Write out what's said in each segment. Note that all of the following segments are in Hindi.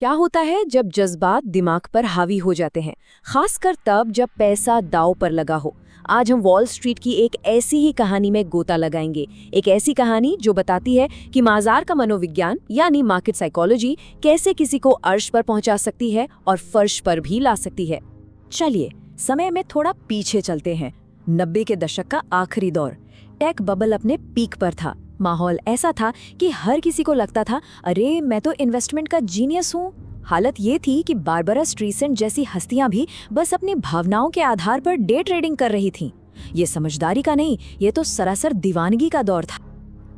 क्या होता है जब जज्बात दिमाग पर हावी हो जाते हैं, खासकर तब जब पैसा दांव पर लगा हो। आज हम वॉल स्ट्रीट की एक ऐसी ही कहानी में गोता लगाएंगे, एक ऐसी कहानी जो बताती है कि बाजार का मनोविज्ञान यानी मार्केट साइकोलॉजी कैसे किसी को अर्श पर पहुंचा सकती है और फर्श पर भी ला सकती है। चलिए समय में थोड़ा पीछे चलते हैं। 90 के दशक का आखिरी दौर, टेक बबल अपने पीक पर था। माहौल ऐसा था कि हर किसी को लगता था, अरे मैं तो इन्वेस्टमेंट का जीनियस हूँ। हालत ये थी कि बारबरा स्ट्रीसेंट जैसी हस्तियां भी बस अपनी भावनाओं के आधार पर डे ट्रेडिंग कर रही थीं। ये समझदारी का नहीं, ये तो सरासर दीवानगी का दौर था।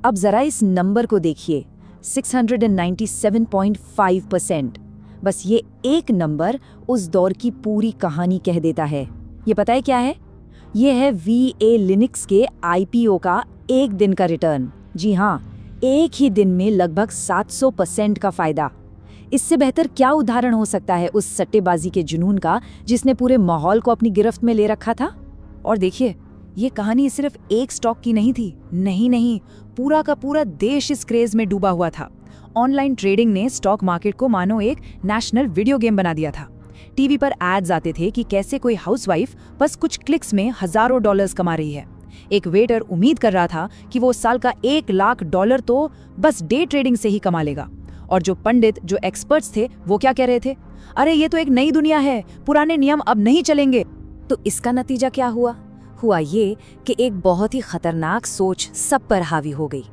अब जरा इस नंबर को देखिए, 697.5%। बस ये एक नंबर उस दौर की पूरी कहानी कह देता है। ये पता है क्या है? ये है VA लिनक्स के IPO का एक दिन का रिटर्न। जी हाँ, एक ही दिन में लगभग 700% का फायदा। इससे बेहतर क्या उदाहरण हो सकता है उस सट्टेबाजी के जुनून का जिसने पूरे माहौल को अपनी गिरफ्त में ले रखा था। और देखिए, ये कहानी सिर्फ एक स्टॉक की नहीं थी। नहीं, पूरा का पूरा देश इस क्रेज में डूबा हुआ था। ऑनलाइन ट्रेडिंग ने स्टॉक मार्केट को मानो एक नेशनल वीडियो गेम बना दिया था। टीवी पर एड्स आते थे कि कैसे कोई हाउसवाइफ बस कुछ क्लिक्स में हजारों डॉलर्स कमा रही है। एक वेटर उम्मीद कर रहा था कि वो साल का $1 लाख तो बस डे ट्रेडिंग से ही कमा लेगा। और जो पंडित, जो एक्सपर्ट्स थे, वो क्या कह रहे थे? अरे ये तो एक नई दुनिया है, पुराने नियम अब नहीं चलेंगे। तो इसका नतीजा क्या हुआ? हुआ ये कि एक बहुत ही खतरनाक सोच सब पर हावी हो गई।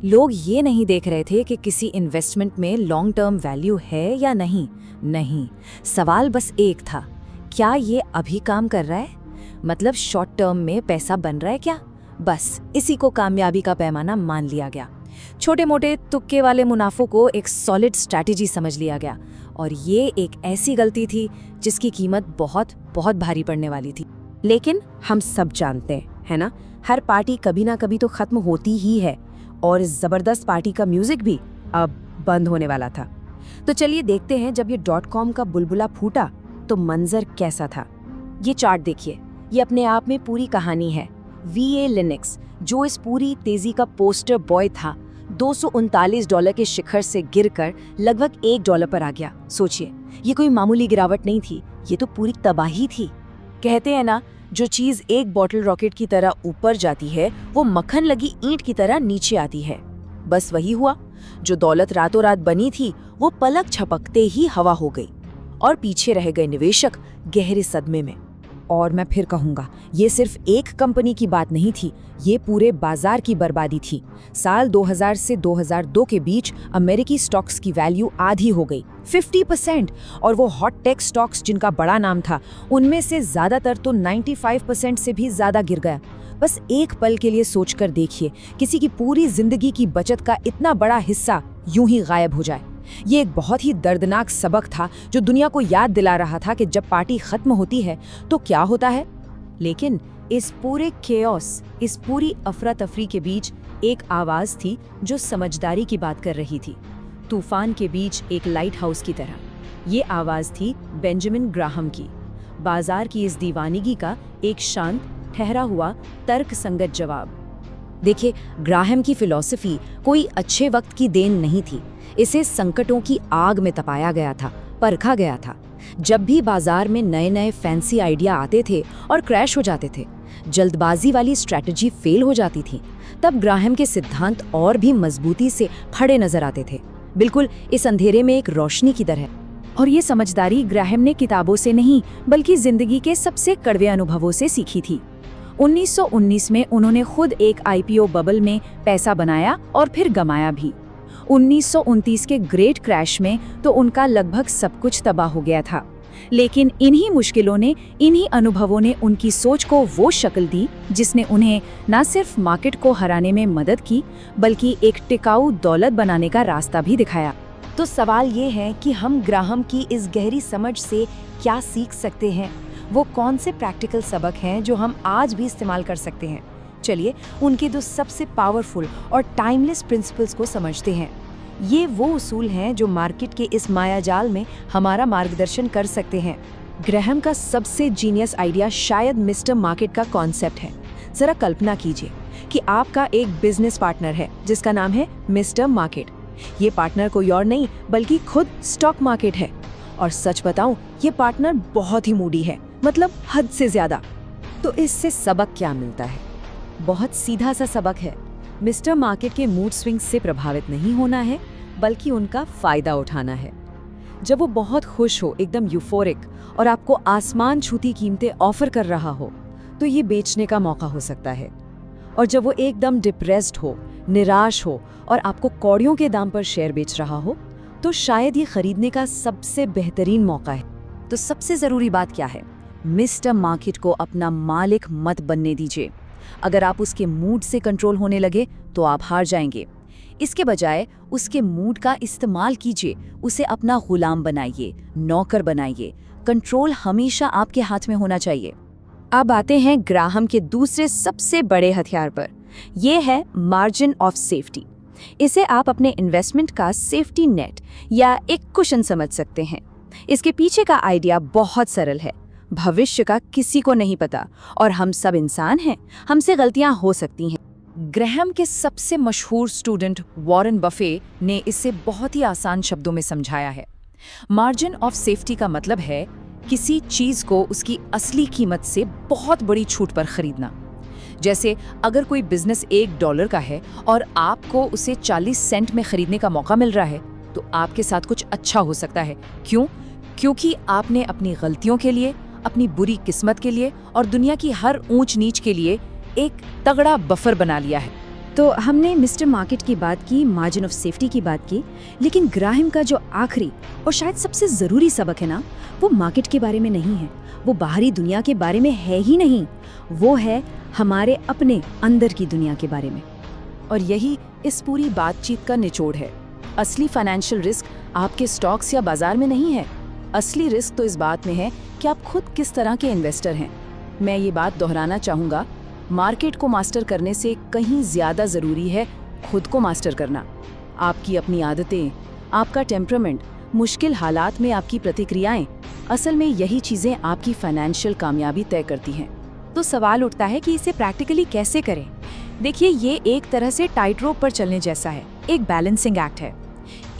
लोग ये नहीं देख रहे थे कि किसी इन्वेस्टमेंट में लॉन्ग टर्म वैल्यू है या नहीं। सवाल बस एक था, क्या ये अभी काम कर रहा है? मतलब शॉर्ट टर्म में पैसा बन रहा है क्या? बस इसी को कामयाबी का पैमाना मान लिया गया। छोटे मोटे तुक्के वाले मुनाफों को एक सॉलिड स्ट्रैटेजी समझ लिया गया। और ये एक ऐसी गलती थी जिसकी कीमत बहुत बहुत भारी पड़ने वाली थी। लेकिन हम सब जानते हैं, है ना, हर पार्टी कभी ना कभी तो खत्म होती ही है। और इस जबरदस्त पार्टी का म्यूजिक भी अब बंद होने वाला था। तो चलिए देखते हैं, जब ये .com का बुलबुला फूटा तो मंजर कैसा था। ये चार्ट देखिए, ये अपने आप में पूरी कहानी है। VA लिनक्स, जो इस पूरी तेजी का पोस्टर बॉय था, $239 के शिखर से गिरकर लगभग $1 पर आ गया। सोचिए, ये कोई मामूली गिरावट नहीं थी, ये तो पूरी तबाही थी। कहते हैं ना, जो चीज एक बॉटल रॉकेट की तरह ऊपर जाती है वो मक्खन लगी ईंट की तरह नीचे आती है। बस वही हुआ। जो दौलत रातों रात बनी थी वो पलक झपकते ही हवा हो गई और पीछे रह गए निवेशक गहरे सदमे में। और मैं फिर कहूंगा, ये सिर्फ एक कंपनी की बात नहीं थी, ये पूरे बाजार की बर्बादी थी। साल 2000 से 2002 के बीच अमेरिकी स्टॉक्स की वैल्यू आधी हो गई, 50%। और वो हॉट टेक स्टॉक्स जिनका बड़ा नाम था, उनमें से ज्यादातर तो 95% से भी ज्यादा गिर गया। बस एक पल के लिए सोचकर देखिए, किसी की पूरी जिंदगी की बचत का इतना बड़ा हिस्सा यूं ही गायब हो जाए। ये एक बहुत ही दर्दनाक सबक था जो दुनिया को याद दिला रहा था कि जब पार्टी खत्म होती है तो क्या होता है। लेकिन इस पूरे केओस, इस पूरी अफरा तफरी के बीच एक आवाज थी जो समझदारी की बात कर रही थी, तूफान के बीच एक लाइट हाउस की तरह। ये आवाज थी बेंजामिन ग्राहम की। बाजार की इस दीवानगी का एक शांत, ठहरा हुआ, तर्क संगत जवाब। देखिए, ग्राहम की फिलॉसफी कोई अच्छे वक्त की देन नहीं थी। इसे संकटों की आग में तपाया गया था, परखा गया था। जब भी बाजार में नए नए फैंसी आइडिया आते थे और क्रैश हो जाते थे, जल्दबाजी वाली स्ट्रैटेजी फेल हो जाती थी, तब ग्राहम के सिद्धांत और भी मजबूती से खड़े नजर आते थे, बिल्कुल इस अंधेरे में एक रोशनी की तरह। और ये समझदारी ग्राहम ने किताबों से नहीं बल्कि जिंदगी के सबसे कड़वे अनुभवों से सीखी थी। 1919 में उन्होंने खुद एक IPO बबल में पैसा बनाया और फिर गमाया भी। 1929 के ग्रेट क्रैश में तो उनका लगभग सब कुछ तबाह हो गया था। लेकिन इन्हीं मुश्किलों ने, इन्हीं अनुभवों ने उनकी सोच को वो शक्ल दी जिसने उन्हें न सिर्फ मार्केट को हराने में मदद की बल्कि एक टिकाऊ दौलत बनाने का रास्ता भी दिखाया। तो सवाल ये है कि हम ग्राहम की इस गहरी समझ से क्या सीख सकते हैं? वो कौन से प्रैक्टिकल सबक हैं जो हम आज भी इस्तेमाल कर सकते हैं? चलिए उनके दो सबसे पावरफुल और टाइमलेस प्रिंसिपल्स को समझते हैं। ये वो उसूल हैं जो मार्केट के इस मायाजाल में हमारा मार्गदर्शन कर सकते हैं। ग्राहम का सबसे जीनियस आइडिया शायद मिस्टर मार्केट का कॉन्सेप्ट है। जरा कल्पना कीजिए कि आपका एक बिजनेस पार्टनर है जिसका नाम है मिस्टर मार्केट। ये पार्टनर कोई और नहीं बल्कि खुद स्टॉक मार्केट है। और सच बताऊं, ये पार्टनर बहुत ही मूडी है, मतलब हद से ज्यादा। तो इससे सबक क्या मिलता है? बहुत सीधा सा सबक है। मिस्टर मार्केट के मूड स्विंग्स से प्रभावित नहीं होना है, बल्कि उनका फायदा उठाना है। जब वो बहुत खुश हो, एकदम यूफोरिक, और आपको आसमान छूती कीमतें ऑफर कर रहा हो, तो ये बेचने का मौका हो सकता है। और जब वो एकदम डिप्रेस्ड हो, निराश हो और आपको कौड़ियों के दाम पर शेयर बेच रहा हो, तो शायद ये खरीदने का सबसे बेहतरीन मौका है। तो सबसे ज़रूरी बात क्या है? मिस्टर मार्केट को अपना मालिक मत बनने दीजिए। अगर आप उसके मूड से कंट्रोल होने लगे तो आप हार जाएंगे। इसके बजाय उसके मूड का इस्तेमाल कीजिए, उसे अपना गुलाम बनाइए, नौकर बनाइए। कंट्रोल हमेशा आपके हाथ में होना चाहिए। अब आते हैं ग्राहम के दूसरे सबसे बड़े हथियार पर। यह है मार्जिन ऑफ सेफ्टी। इसे आप अपने इन्वेस्टमेंट का सेफ्टी नेट या एक कुशन समझ सकते हैं। इसके पीछे का आइडिया बहुत सरल है। भविष्य का किसी को नहीं पता और हम सब इंसान हैं, हमसे गलतियां हो सकती हैं। ग्रैहम के सबसे मशहूर स्टूडेंट वॉरेन बफे ने इसे बहुत ही आसान शब्दों में समझाया है। मार्जिन ऑफ सेफ्टी का मतलब है किसी चीज को उसकी असली कीमत से बहुत बड़ी छूट पर खरीदना। जैसे अगर कोई बिजनेस $1 का है और आपको उसे 40 सेंट में खरीदने का मौका मिल रहा है, तो आपके साथ कुछ अच्छा हो सकता है। क्यों? क्योंकि आपने अपनी गलतियों के लिए, अपनी बुरी किस्मत के लिए और दुनिया की हर ऊंच नीच के लिए एक तगड़ा बफर बना लिया है। तो हमने मिस्टर मार्केट की बात की, मार्जिन ऑफ सेफ्टी की बात की, लेकिन ग्राहम का जो आखिरी और शायद सबसे ज़रूरी सबक है ना, वो मार्केट के बारे में नहीं है, वो बाहरी दुनिया के बारे में है ही नहीं, वो है हमारे अपने अंदर की दुनिया के बारे में। और यही इस पूरी बातचीत का निचोड़ है। असली फाइनेंशियल रिस्क आपके स्टॉक्स या बाजार में नहीं है। असली रिस्क तो इस बात में है कि आप खुद किस तरह के इन्वेस्टर हैं। मैं ये बात दोहराना चाहूँगा, मार्केट को मास्टर करने से कहीं ज़्यादा ज़रूरी है खुद को मास्टर करना। आपकी अपनी आदतें, आपका टेम्परामेंट, मुश्किल हालात में आपकी प्रतिक्रियाएं, असल में यही चीज़ें आपकी फाइनेंशियल कामयाबी तय करती हैं। तो सवाल उठता है कि इसे प्रैक्टिकली कैसे करें। देखिए, ये एक तरह से टाइट रोप पर चलने जैसा है, एक बैलेंसिंग एक्ट है।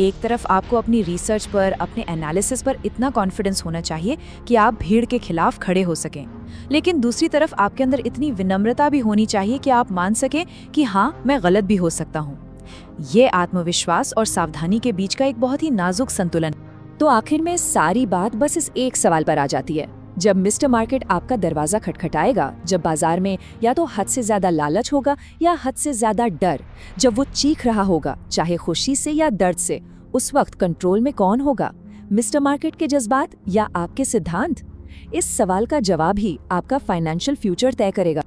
एक तरफ आपको अपनी रिसर्च पर, अपने एनालिसिस पर इतना कॉन्फिडेंस होना चाहिए कि आप भीड़ के खिलाफ खड़े हो सकें, लेकिन दूसरी तरफ आपके अंदर इतनी विनम्रता भी होनी चाहिए कि आप मान सकें कि हाँ, मैं गलत भी हो सकता हूँ। ये आत्मविश्वास और सावधानी के बीच का एक बहुत ही नाजुक संतुलन। तो आखिर में सारी बात बस इस एक सवाल पर आ जाती है। जब मिस्टर मार्केट आपका दरवाजा खटखटाएगा, जब बाजार में या तो हद से ज्यादा लालच होगा या हद से ज्यादा डर, जब वो चीख रहा होगा, चाहे खुशी से या दर्द से, उस वक्त कंट्रोल में कौन होगा? मिस्टर मार्केट के जज्बात या आपके सिद्धांत? इस सवाल का जवाब ही आपका फाइनेंशियल फ्यूचर तय करेगा।